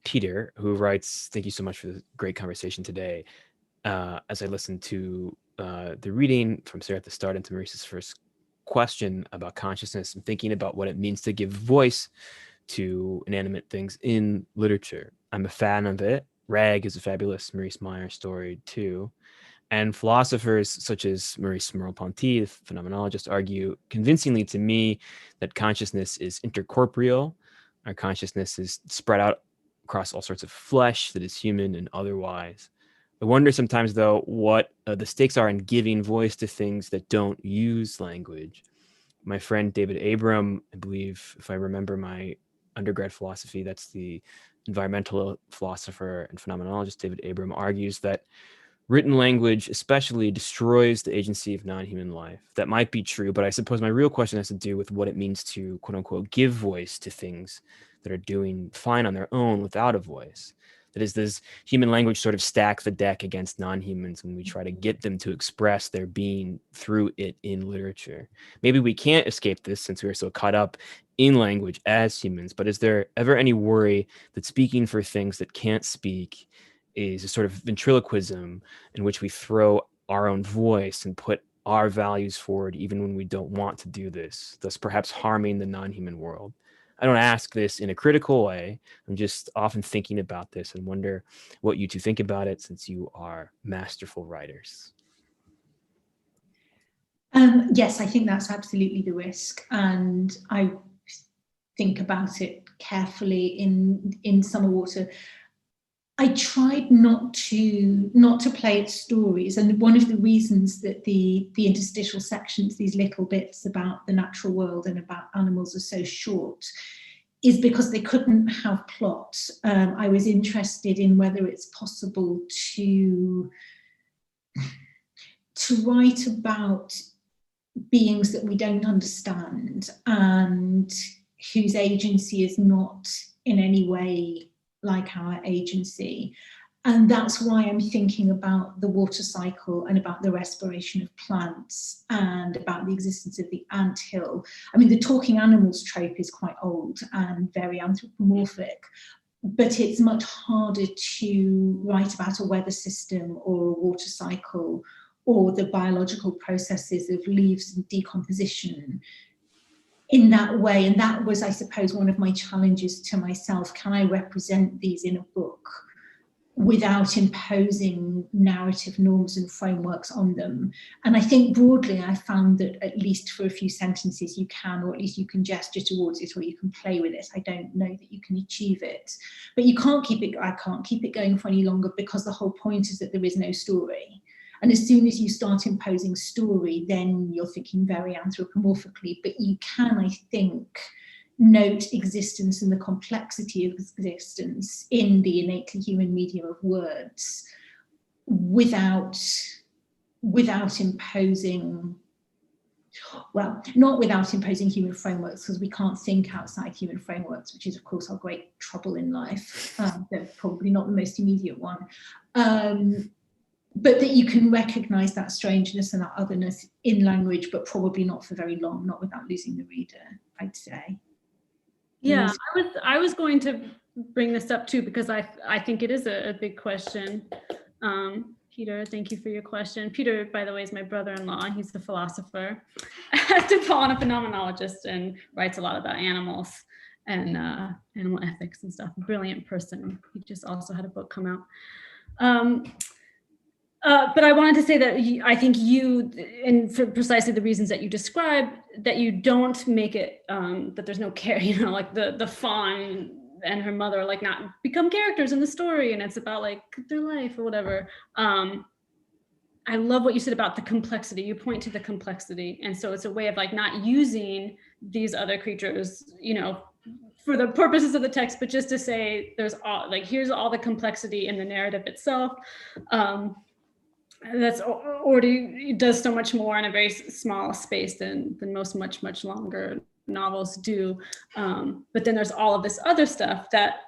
Peter, who writes, "Thank you so much for the great conversation today. As I listened to the reading from Sarah at the start into Maryse's first question about consciousness, and thinking about what it means to give voice to inanimate things in literature. I'm a fan of it. Rag is a fabulous Maryse Meijer story too. And philosophers such as Maurice Merleau-Ponty, the phenomenologist, argue convincingly to me that consciousness is intercorporeal. Our consciousness is spread out across all sorts of flesh that is human and otherwise. I wonder sometimes, though, what the stakes are in giving voice to things that don't use language. My friend David Abram, I believe, if I remember my undergrad philosophy, that's the environmental philosopher and phenomenologist David Abram, argues that written language especially destroys the agency of non-human life. That might be true, but I suppose my real question has to do with what it means to, quote unquote, give voice to things that are doing fine on their own without a voice. That is, does human language sort of stack the deck against non-humans when we try to get them to express their being through it in literature? Maybe we can't escape this since we are so caught up in language as humans, but is there ever any worry that speaking for things that can't speak is a sort of ventriloquism in which we throw our own voice and put our values forward even when we don't want to do this, thus perhaps harming the non-human world? I don't ask this in a critical way. I'm just often thinking about this and wonder what you two think about it, since you are masterful writers. Yes, I think that's absolutely the risk, and I think about it carefully in Summerwater. I tried not to play its stories, and one of the reasons that the interstitial sections, these little bits about the natural world and about animals, are so short, is because they couldn't have plot. I was interested in whether it's possible to write about beings that we don't understand and whose agency is not in any way like our agency. And that's why I'm thinking about the water cycle and about the respiration of plants and about the existence of the anthill. I mean, the talking animals trope is quite old and very anthropomorphic, but it's much harder to write about a weather system or a water cycle or the biological processes of leaves and decomposition in that way. And that was, I suppose, one of my challenges to myself. Can I represent these in a book without imposing narrative norms and frameworks on them? And I think broadly, I found that at least for a few sentences you can, or at least you can gesture towards it, or you can play with it. I don't know that you can achieve it, but you can't keep it, I can't keep it going for any longer, because the whole point is that there is no story. And as soon as you start imposing story, then you're thinking very anthropomorphically. But you can, I think, note existence and the complexity of existence in the innately human medium of words without imposing, well, not without imposing human frameworks, because we can't think outside human frameworks, which is, of course, our great trouble in life. They're probably not the most immediate one. But that you can recognize that strangeness and that otherness in language, but probably not for very long, not without losing the reader, I'd say. Yeah, I was going to bring this up too, because I think it is a big question. Peter, thank you for your question. Peter, by the way, is my brother-in-law. He's a philosopher, and a phenomenologist, and writes a lot about animals and animal ethics and stuff. Brilliant person. He just also had a book come out. But I wanted to say that I think you, and for precisely the reasons that you described, that you don't make it, that there's no care, like the fawn and her mother, like, not become characters in the story, and it's about like their life or whatever. I love what you said about the complexity. You point to the complexity. And so it's a way of like not using these other creatures, for the purposes of the text, but just to say there's all, like, here's all the complexity in the narrative itself. That's already does so much more in a very small space than most much longer novels do. But then there's all of this other stuff that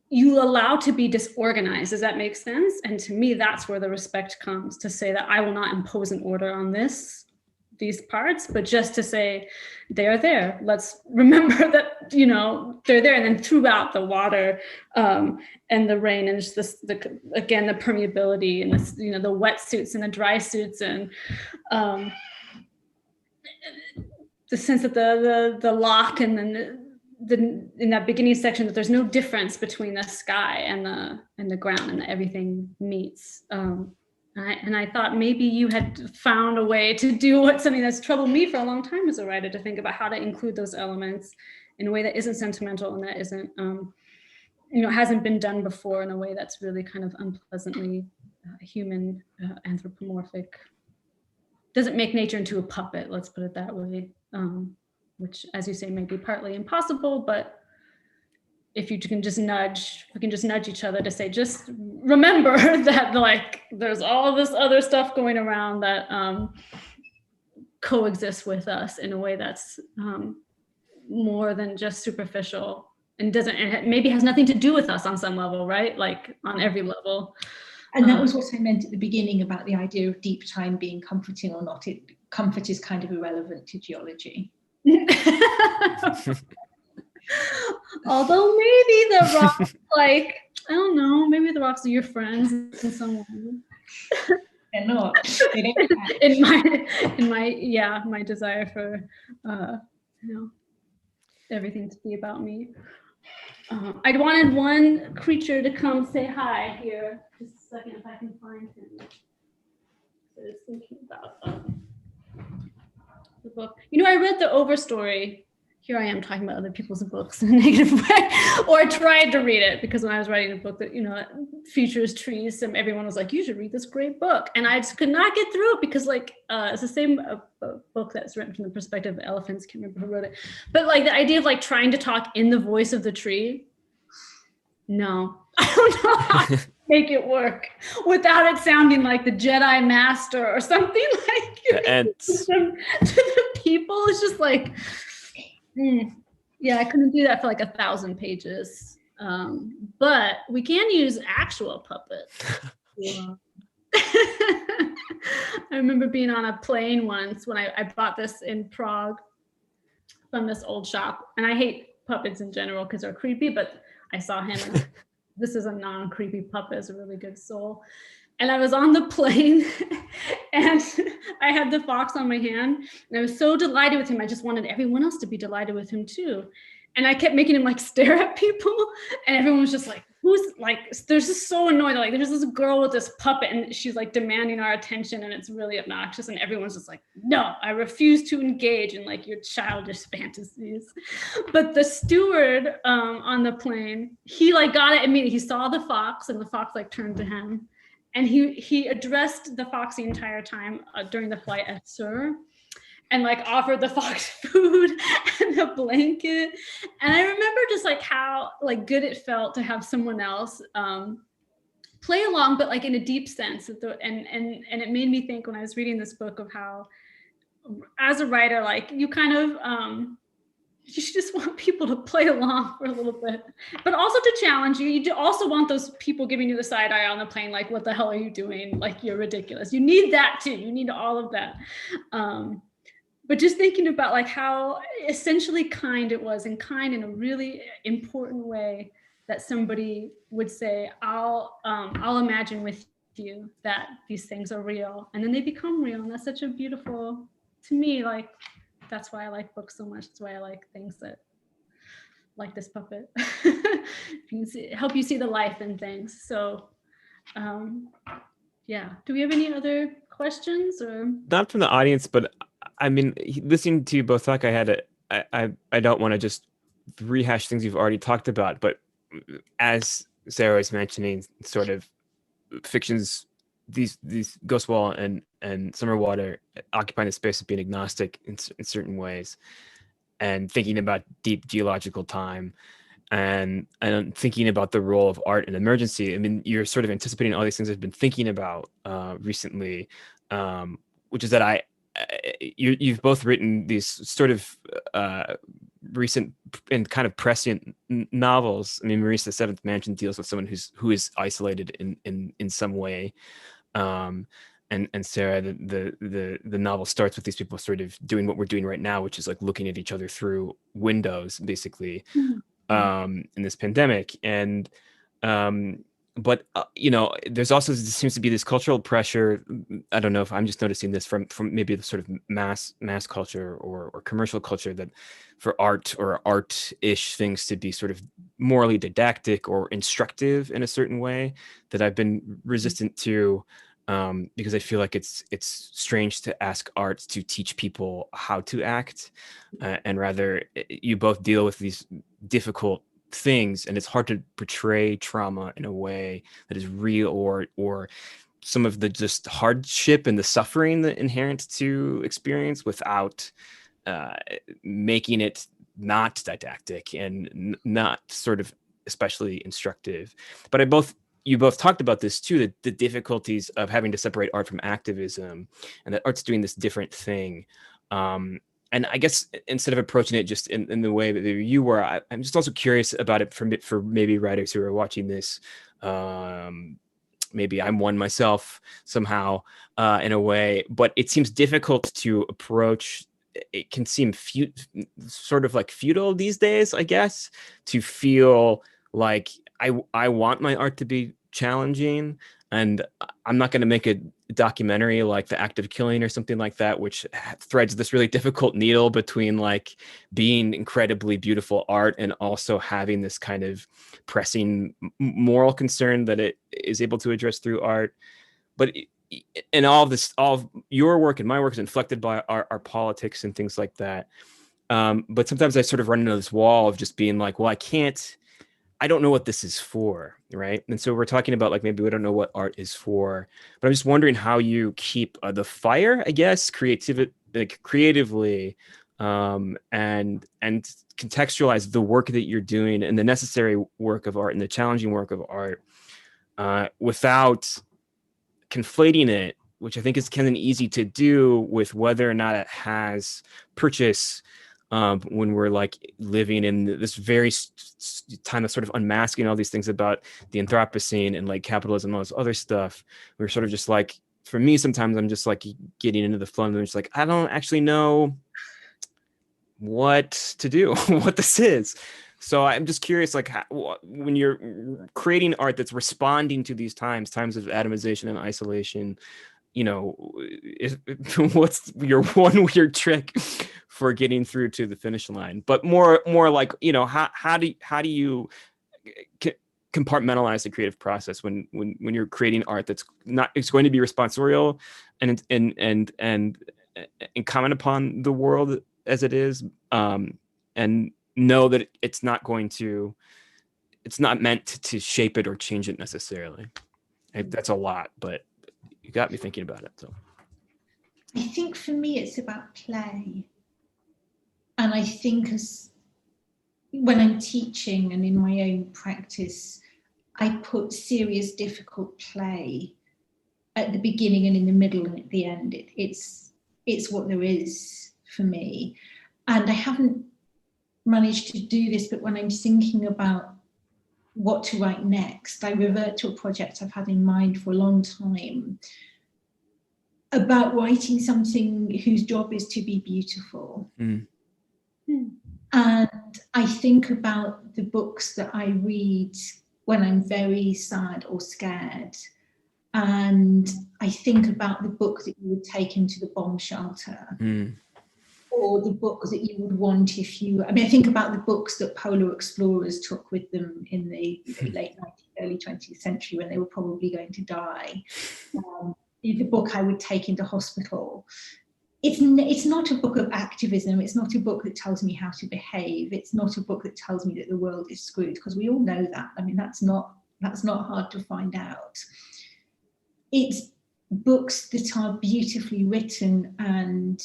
you allow to be disorganized. Does that make sense? And to me, that's where the respect comes, to say that I will not impose an order on these parts, but just to say they are there. Let's remember that, they're there. And then throughout the water and the rain, and just again, the permeability and this, the wetsuits and the dry suits, and the sense that the lock, and then in that beginning section, that there's no difference between the sky and the ground, and that everything meets. And I thought maybe you had found a way to do something that's troubled me for a long time as a writer, to think about how to include those elements in a way that isn't sentimental and that isn't, hasn't been done before, in a way that's really kind of unpleasantly human, anthropomorphic. Doesn't make nature into a puppet, let's put it that way, which, as you say, may be partly impossible, but if we can just nudge each other to say, just remember that, like, there's all this other stuff going around that coexists with us in a way that's more than just superficial and it maybe has nothing to do with us on some level, right? Like on every level. And that was what I meant at the beginning about the idea of deep time being comforting or not. Comfort is kind of irrelevant to geology. Although maybe the rocks, like, I don't know, maybe the rocks are your friends in some way. They're not. They don't in my desire for everything to be about me. I wanted one creature to come say hi here. Just a second, if I can find him. I was thinking about the book. I read the overstory. Here I am talking about other people's books in a negative way, or I tried to read it because when I was writing a book that features trees, everyone was like, "You should read this great book," and I just could not get through it because it's the same book that's written from the perspective of elephants. Can't remember who wrote it, but the idea of trying to talk in the voice of the tree. No, I don't know how to make it work without it sounding like the Jedi Master or something like. And to the people, it's just like. Yeah, I couldn't do that for 1,000 pages. But we can use actual puppets. Yeah. I remember being on a plane once when I bought this in Prague from this old shop. And I hate puppets in general because they're creepy, but I saw him and this is a non-creepy puppet, it's a really good soul. And I was on the plane and I had the fox on my hand and I was so delighted with him. I just wanted everyone else to be delighted with him too. And I kept making him stare at people and everyone was just like, they're just so annoyed. There's this girl with this puppet and she's demanding our attention and it's really obnoxious. And everyone's just like, no, I refuse to engage in your childish fantasies. But the steward on the plane, he got it immediately. He saw the fox and the fox turned to him. And he addressed the fox the entire time during the flight as sir, and offered the fox food and a blanket. And I remember just how good it felt to have someone else play along, but in a deep sense. And it made me think when I was reading this book of how, as a writer, you kind of you just want people to play along for a little bit, but also to challenge you. You do also want those people giving you the side eye on the plane, what the hell are you doing? You're ridiculous. You need that too. You need all of that. But just thinking about how essentially kind it was, and kind in a really important way, that somebody would say, I'll imagine with you that these things are real, and then they become real. And that's such a beautiful, to me, that's why I like books so much. That's why I like things that, like this puppet, help you see the life in things. So, yeah. Do we have any other questions or? Not from the audience, but I mean, listening to you both talk, I don't want to just rehash things you've already talked about, but as Sarah was mentioning, sort of fictions, these Ghostwall and Summerwater occupying the space of being agnostic in certain ways, and thinking about deep geological time, and thinking about the role of art in emergency. I mean, you're sort of anticipating all these things I've been thinking about recently, which is that you've both written these sort of recent and kind of prescient novels. I mean, Maryse, The Seventh Mansion deals with someone who is isolated in some way. And Sarah, the novel starts with these people sort of doing what we're doing right now, which is looking at each other through windows, basically, in this pandemic. And but there's also seems to be this cultural pressure. I don't know if I'm just noticing this from maybe the sort of mass culture or commercial culture, that for art or art-ish things to be sort of morally didactic or instructive in a certain way, that I've been resistant to, because I feel like it's strange to ask art to teach people how to act, and rather you both deal with these difficult things, and it's hard to portray trauma in a way that is real, or some of the just hardship and the suffering that inherent to experience, without making it not didactic and not sort of especially instructive. But you both talked about this too, the difficulties of having to separate art from activism, and that art's doing this different thing. and I guess instead of approaching it just in the way that you were, I'm just also curious about it for maybe writers who are watching this. Maybe I'm one myself somehow, in a way, but it seems difficult to approach. It can seem sort of like futile these days, I guess, to feel like I want my art to be challenging, and I'm not going to make a documentary like The Act of Killing or something like that, which threads this really difficult needle between like being incredibly beautiful art and also having this kind of pressing moral concern that it is able to address through art. But and all of your work and my work is inflected by our politics and things like that. But sometimes I sort of run into this wall of just being like, well, I don't know what this is for, right? And so we're talking about like maybe we don't know what art is for, but I'm just wondering how you keep the fire, I guess, creatively, and contextualize the work that you're doing and the necessary work of art and the challenging work of art, without conflating it, which I think is kind of easy to do, with whether or not it has purchase, when we're like living in this very time of sort of unmasking all these things about the Anthropocene and like capitalism and all this other stuff. We're sort of just like, for me, sometimes I'm just like getting into the flow and I'm just like, I don't actually know what to do, what this is. So I'm just curious, like when you're creating art that's responding to these times of atomization and isolation, what's your one weird trick for getting through to the finish line? But more like, how do you compartmentalize the creative process when you're creating art that's not, it's going to be responsorial and comment upon the world as it is, and know that it's not meant to shape it or change it necessarily. That's a lot, but you got me thinking about it. So I think for me it's about play, and I think when I'm teaching and in my own practice, I put serious, difficult play at the beginning and in the middle and at the end. It's what there is for me, and I haven't managed to do this, but when I'm thinking about what to write next, I revert to a project I've had in mind for a long time, about writing something whose job is to be beautiful. And I think about the books that I read when I'm very sad or scared, and I think about the book that you would take into the bomb shelter, or the book that you would want I think about the books that polar explorers took with them in the late 19th, early 20th century when they were probably going to die. The book I would take into hospital. It's not a book of activism. It's not a book that tells me how to behave. It's not a book that tells me that the world is screwed, because we all know that. I mean, that's not hard to find out. It's books that are beautifully written and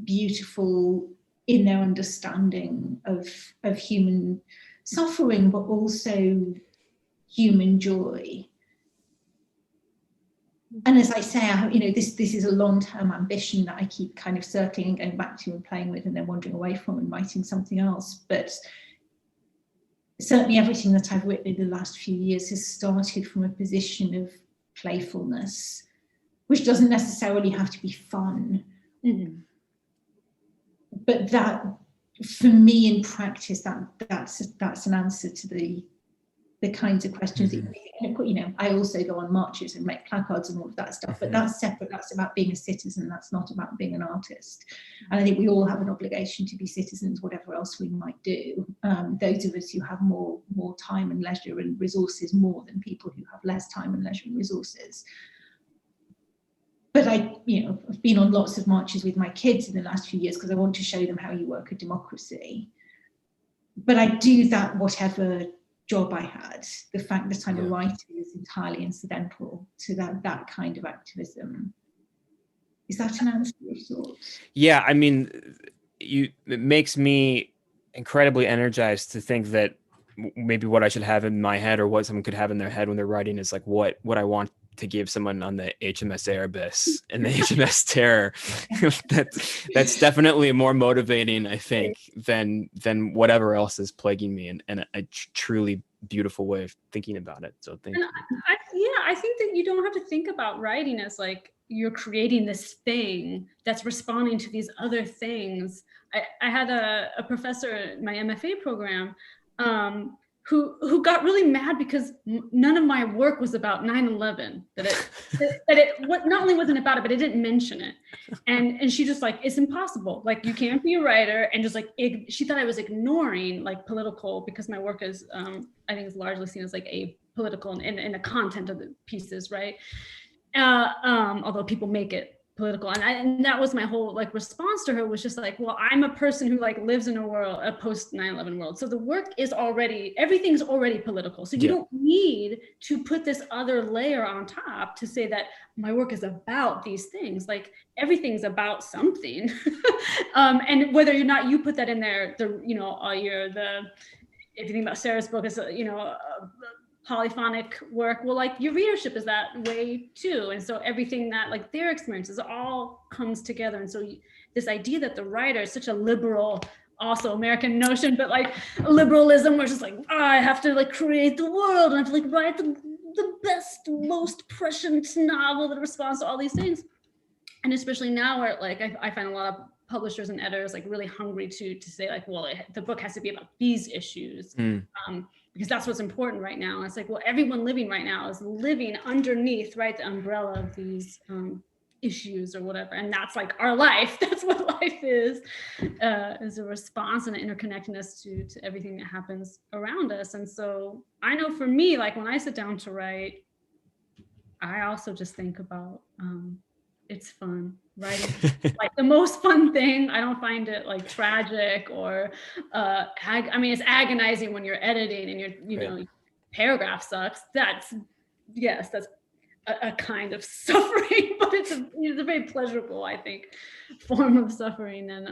beautiful in their understanding of human suffering, but also human joy. And as I say, this is a long-term ambition that I keep kind of circling and going back to and playing with and then wandering away from and writing something else. But certainly everything that I've written in the last few years has started from a position of playfulness, which doesn't necessarily have to be fun. But that, for me in practice, that's an answer to the kinds of questions that I also go on marches and make placards and all of that stuff, but that's separate. That's about being a citizen. That's not about being an artist. And I think we all have an obligation to be citizens, whatever else we might do. Those of us who have more time and leisure and resources more than people who have less time and leisure and resources. But I've been on lots of marches with my kids in the last few years because I want to show them how you work a democracy. But I do that whatever job I had. The fact that I'm a writer is entirely incidental to that kind of activism. Is that an answer to your thoughts? Yeah, I mean, it makes me incredibly energized to think that maybe what I should have in my head or what someone could have in their head when they're writing is like what I want to give someone on the HMS Erebus and the HMS Terror. That's definitely more motivating, I think, than whatever else is plaguing me, and a truly beautiful way of thinking about it. So thank you. I think that you don't have to think about writing as like you're creating this thing that's responding to these other things. I had a professor in my MFA program who got really mad because none of my work was about 9/11. That it not only wasn't about it, but it didn't mention it. And she just like, it's impossible. Like, you can't be a writer. And just like, she thought I was ignoring like political, because my work is, I think is largely seen as like apolitical in the content of the pieces, right? Although people make it political. And that was my whole like response to her, was just like, well, I'm a person who like lives in a post 9/11 world. So the work is already, everything's already political. So you don't need to put this other layer on top to say that my work is about these things. Like, everything's about something. And whether or not you put that in there, if you think about Sarah's book as polyphonic work, well, like, your readership is that way too. And so everything that like their experiences all comes together. And so this idea that the writer is such a liberal, also American notion, but like liberalism, where it's just like, I have to like create the world, and I have to like write the best, most prescient novel that responds to all these things. And especially now, where like I find a lot of publishers and editors like really hungry to say like, well, the book has to be about these issues. Because that's what's important right now. And it's like, well, everyone living right now is living underneath, right, the umbrella of these issues or whatever. And that's like our life. That's what life is a response and an interconnectedness to everything that happens around us. And so I know for me, like, when I sit down to write, I also just think about it's fun. Writing like the most fun thing. I don't find it like tragic or it's agonizing when you're editing and your paragraph sucks. That's a kind of suffering, but it's a very pleasurable, I think, form of suffering. And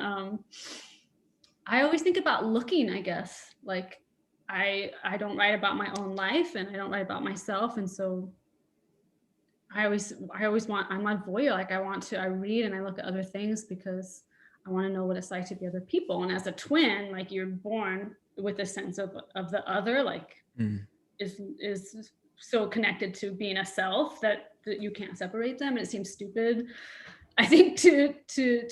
I always think about looking, I guess, like I don't write about my own life, and I don't write about myself, and so I always want, I'm a voyeur. Like, I read and I look at other things because I want to know what it's like to be other people. And as a twin, like, you're born with a sense of the other, like is so connected to being a self that you can't separate them. And it seems stupid, I think, to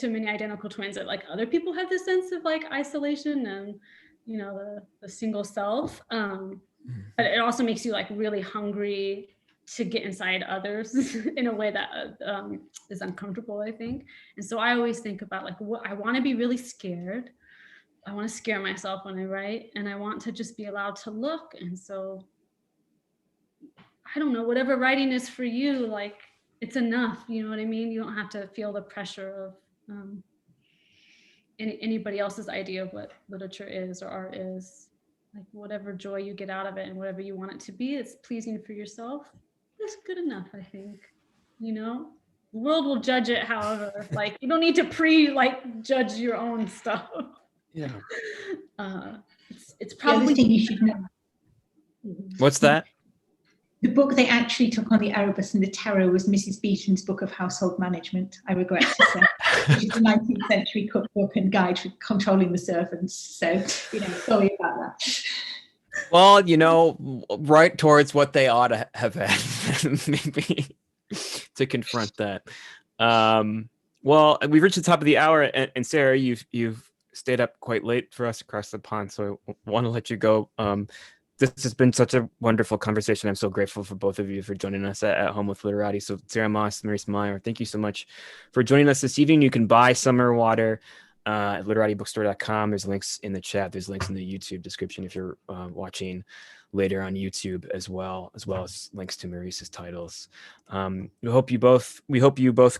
many identical twins, that like other people have this sense of like isolation and, the single self. But it also makes you like really hungry to get inside others in a way that is uncomfortable, I think. And so I always think about like, what I want to be really scared. I want to scare myself when I write, and I want to just be allowed to look. And so I don't know, whatever writing is for you, like, it's enough. You know what I mean? You don't have to feel the pressure of anybody else's idea of what literature is or art is. Like, whatever joy you get out of it and whatever you want it to be, it's pleasing for yourself. That's good enough, I think. The world will judge it, however. Like, you don't need to judge your own stuff. Yeah. The It's probably other thing you should know. What's that? The book they actually took on the Erebus and the Terror was Mrs. Beeton's book of household management, I regret to say, which is a 19th century cookbook and guide for controlling the servants. So, sorry about that. Well, right towards what they ought to have had, maybe, to confront that. Well, we've reached the top of the hour, and Sarah, you've stayed up quite late for us across the pond, so I want to let you go. This has been such a wonderful conversation. I'm so grateful for both of you for joining us at Home with Literati. So Sarah Moss, Maryse Meijer, thank you so much for joining us this evening. You can buy Summerwater at literatibookstore.com. There's links in the chat. There's links in the YouTube description if you're watching later on YouTube, as well as links to Maryse's titles. We hope you both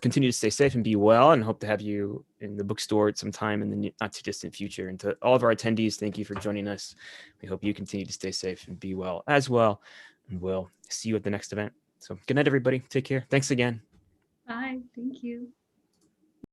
continue to stay safe and be well, and hope to have you in the bookstore at some time in the not too distant future. And to all of our attendees, thank you for joining us. We hope you continue to stay safe and be well as well. And we'll see you at the next event. So good night, everybody. Take care. Thanks again. Bye. Thank you.